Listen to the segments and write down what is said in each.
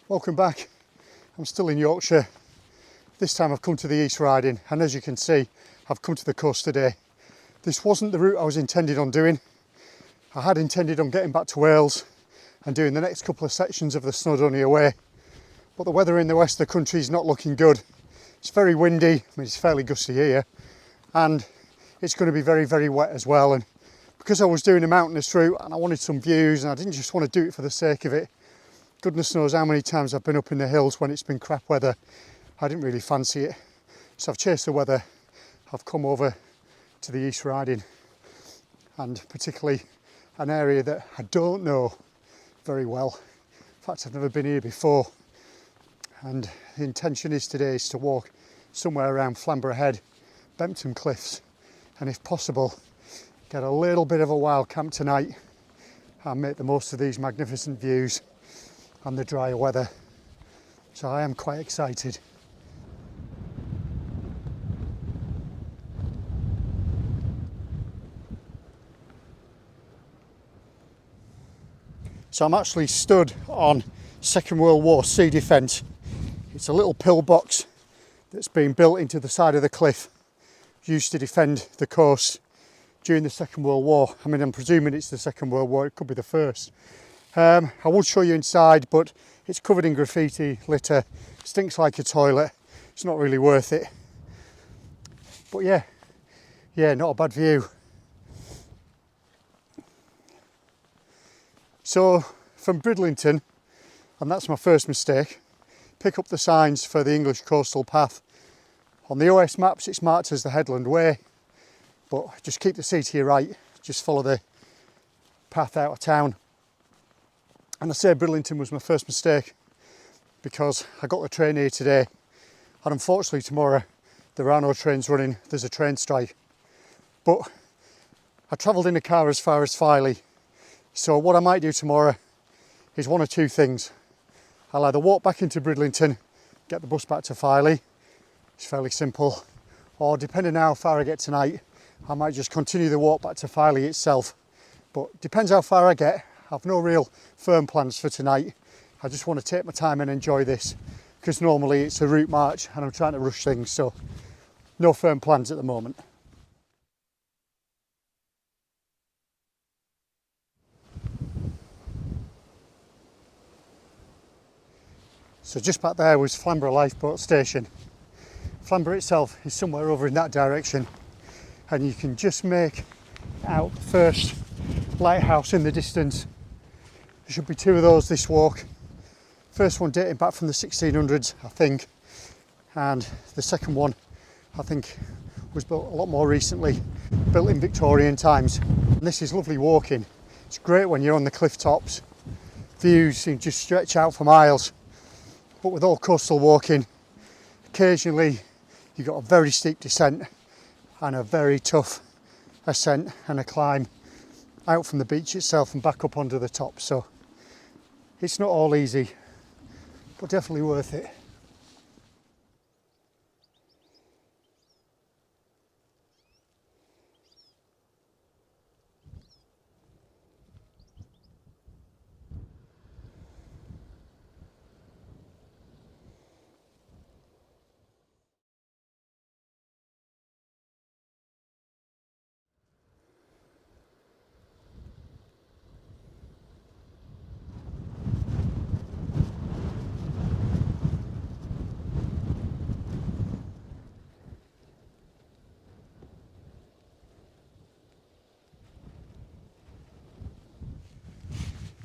Welcome back. I'm still in Yorkshire. This time I've come to the East Riding, and as you can see, I've come to the coast today. This wasn't the route I was intended on doing. I had intended on getting back to Wales and doing the next couple of sections of the Snowdonia Way, but the weather in the west of the country is not looking good. It's very windy, I mean it's fairly gusty here, and it's going to be very, very wet as well. And because I was doing a mountainous route and I wanted some views and I didn't just want to do it for the sake of it, goodness knows how many times I've been up in the hills when it's been crap weather. I didn't really fancy it. So I've chased the weather. I've come over to the East Riding, and particularly an area that I don't know very well. In fact, I've never been here before. And the intention is today is to walk somewhere around Flamborough Head, Bempton Cliffs, and if possible, get a little bit of a wild camp tonight and make the most of these magnificent views and the drier weather. So I am quite excited. So I'm actually stood on Second World War sea defence. It's a little pillbox that's been built into the side of the cliff, used to defend the coast during the Second World War. I mean, I'm presuming it's the Second World War, it could be the first. I would show you inside, but it's covered in graffiti, litter, stinks like a toilet. It's not really worth it. But yeah, not a bad view. So from Bridlington, and that's my first mistake, pick up the signs for the English Coastal Path. On the OS maps it's marked as the Headland Way, but just keep the sea to your right, just follow the path out of town. And I say Bridlington was my first mistake because I got the train here today, and unfortunately tomorrow there are no trains running, there's a train strike. But I travelled in a car as far as Filey, so what I might do tomorrow is one of two things. I'll either walk back into Bridlington, get the bus back to Filey, it's fairly simple, or depending on how far I get tonight, I might just continue the walk back to Filey itself. But depends how far I get. I've no real firm plans for tonight. I just want to take my time and enjoy this, because normally it's a route march and I'm trying to rush things, so no firm plans at the moment. So just back there was Flamborough Lifeboat Station. Flamborough itself is somewhere over in that direction, and you can just make out the first lighthouse in the distance. There should be two of those this walk. First one dating back from the 1600s, I think, and the second one, I think, was built a lot more recently, built in Victorian times. And this is lovely walking. It's great when you're on the cliff tops. Views seem to just stretch out for miles. But with all coastal walking, occasionally you've got a very steep descent and a very tough ascent and a climb out from the beach itself and back up onto the top. So it's not all easy, but definitely worth it.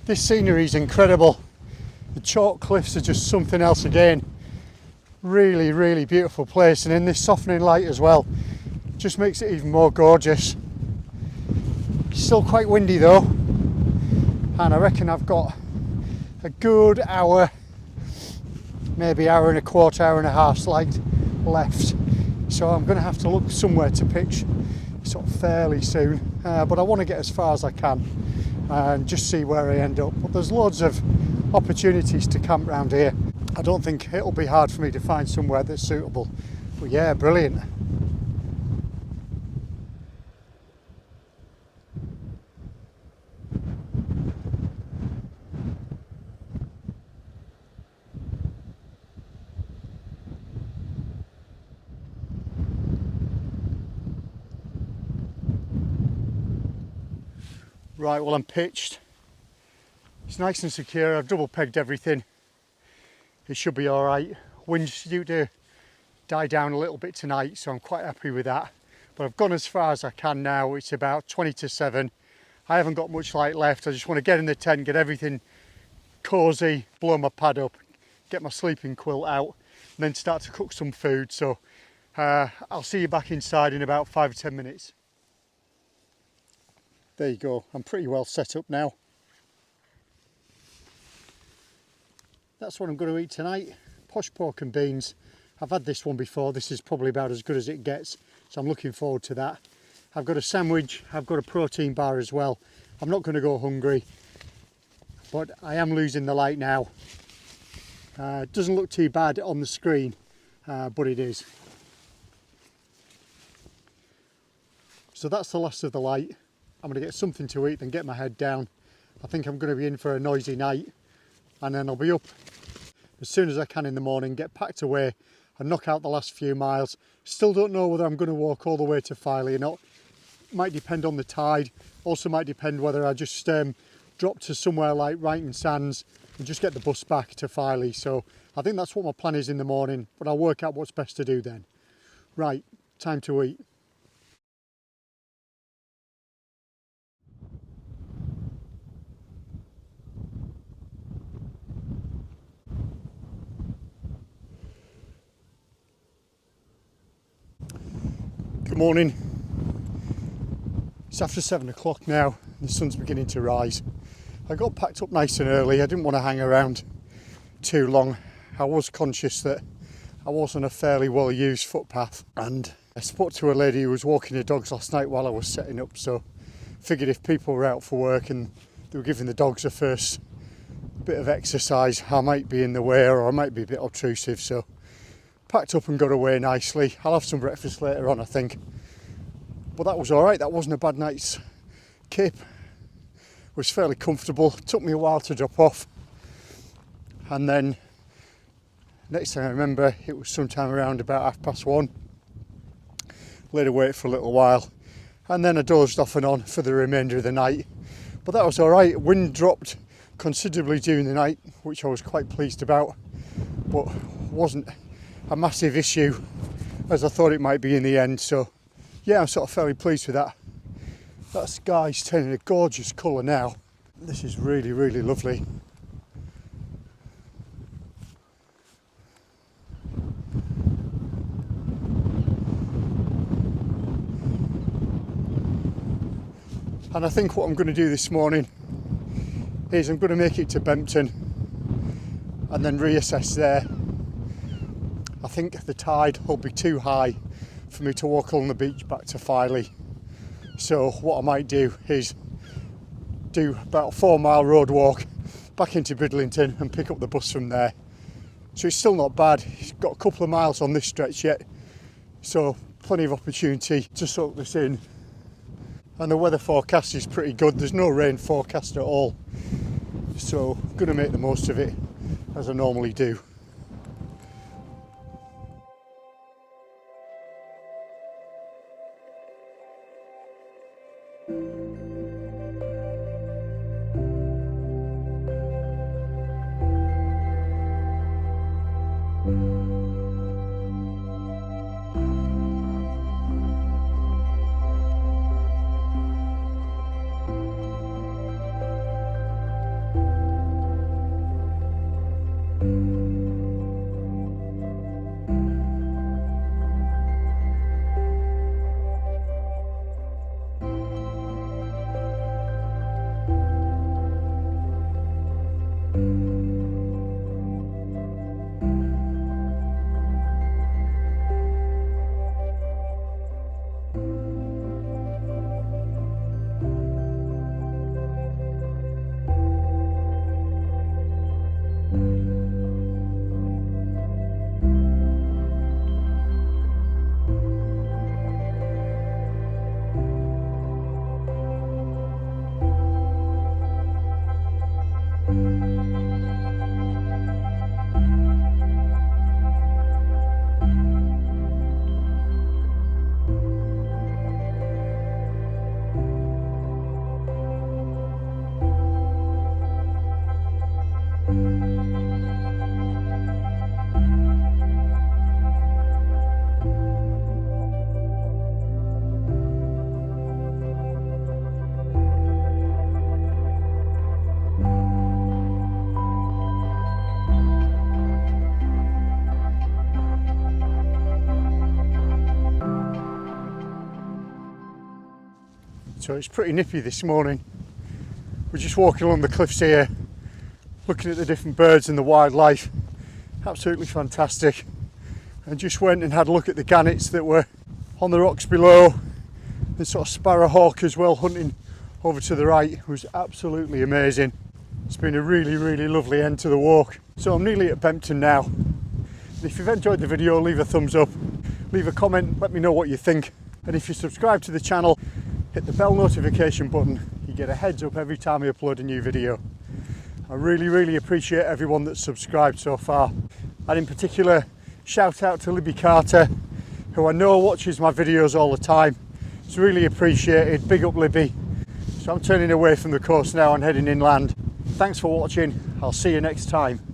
This scenery is incredible. The chalk cliffs are just something else again. Really, really beautiful place, and in this softening light as well, just makes it even more gorgeous. It's still quite windy though, and I reckon I've got a good hour, maybe hour and a quarter, hour and a half slide left. So I'm going to have to look somewhere to pitch sort of fairly soon, but I want to get as far as I can and just see where I end up. But there's loads of opportunities to camp around here. I don't think it'll be hard for me to find somewhere that's suitable. But yeah, brilliant. Right, well I'm pitched. It's nice and secure, I've double pegged everything. It should be alright. Wind's due to die down a little bit tonight, so I'm quite happy with that. But I've gone as far as I can now. It's about 20 to 7. I haven't got much light left. I just want to get in the tent, get everything cosy, blow my pad up, get my sleeping quilt out, and then start to cook some food. So I'll see you back inside in about 5 or 10 minutes. There you go, I'm pretty well set up now. That's what I'm going to eat tonight. Posh pork and beans. I've had this one before. This is probably about as good as it gets, so I'm looking forward to that. I've got a sandwich, I've got a protein bar as well. I'm not going to go hungry, but I am losing the light now. It doesn't look too bad on the screen, but it is. So that's the last of the light. I'm going to get something to eat, then get my head down. I think I'm going to be in for a noisy night, and then I'll be up as soon as I can in the morning, get packed away and knock out the last few miles. Still don't know whether I'm going to walk all the way to Filey or not. Might depend on the tide. Also might depend whether I just drop to somewhere like Wrighton Sands and just get the bus back to Filey. So I think that's what my plan is in the morning, but I'll work out what's best to do then. Right, time to eat. Good morning. It's after 7 o'clock now, the sun's beginning to rise. I got packed up nice and early. I didn't want to hang around too long. I was conscious that I was on a fairly well used footpath, and I spoke to a lady who was walking her dogs last night while I was setting up, so figured if people were out for work and they were giving the dogs a first bit of exercise, I might be in the way or I might be a bit obtrusive, so packed up and got away nicely. I'll have some breakfast later on, I think. But that was alright, that wasn't a bad night's kip. It was fairly comfortable. It took me a while to drop off. And then, next thing I remember, it was sometime around about 1:30. Laid awake for a little while. And then I dozed off and on for the remainder of the night. But that was alright. Wind dropped considerably during the night, which I was quite pleased about. But wasn't a massive issue as I thought it might be in the end, so yeah, I'm sort of fairly pleased with that. That sky's turning a gorgeous colour now. This is really, really lovely. And I think what I'm going to do this morning is I'm going to make it to Bempton and then reassess there. I think the tide will be too high for me to walk along the beach back to Filey. So what I might do is do about a 4-mile road walk back into Bridlington and pick up the bus from there. So it's still not bad. It's got a couple of miles on this stretch yet, so plenty of opportunity to soak this in. And the weather forecast is pretty good. There's no rain forecast at all, so I'm going to make the most of it as I normally do. So it's pretty nippy this morning. We're just walking along the cliffs here, looking at the different birds and the wildlife. Absolutely fantastic. And just went and had a look at the gannets that were on the rocks below. The sort of sparrowhawk as well, hunting over to the right. It was absolutely amazing. It's been a really, really lovely end to the walk. So I'm nearly at Bempton now. And if you've enjoyed the video, leave a thumbs up, leave a comment, let me know what you think. And if you subscribe to the channel, hit the bell notification button. You get a heads up every time I upload a new video. I really, really appreciate everyone that's subscribed so far. And in particular, shout out to Libby Carter, who I know watches my videos all the time. It's really appreciated. Big up, Libby. So I'm turning away from the coast now and heading inland. Thanks for watching. I'll see you next time.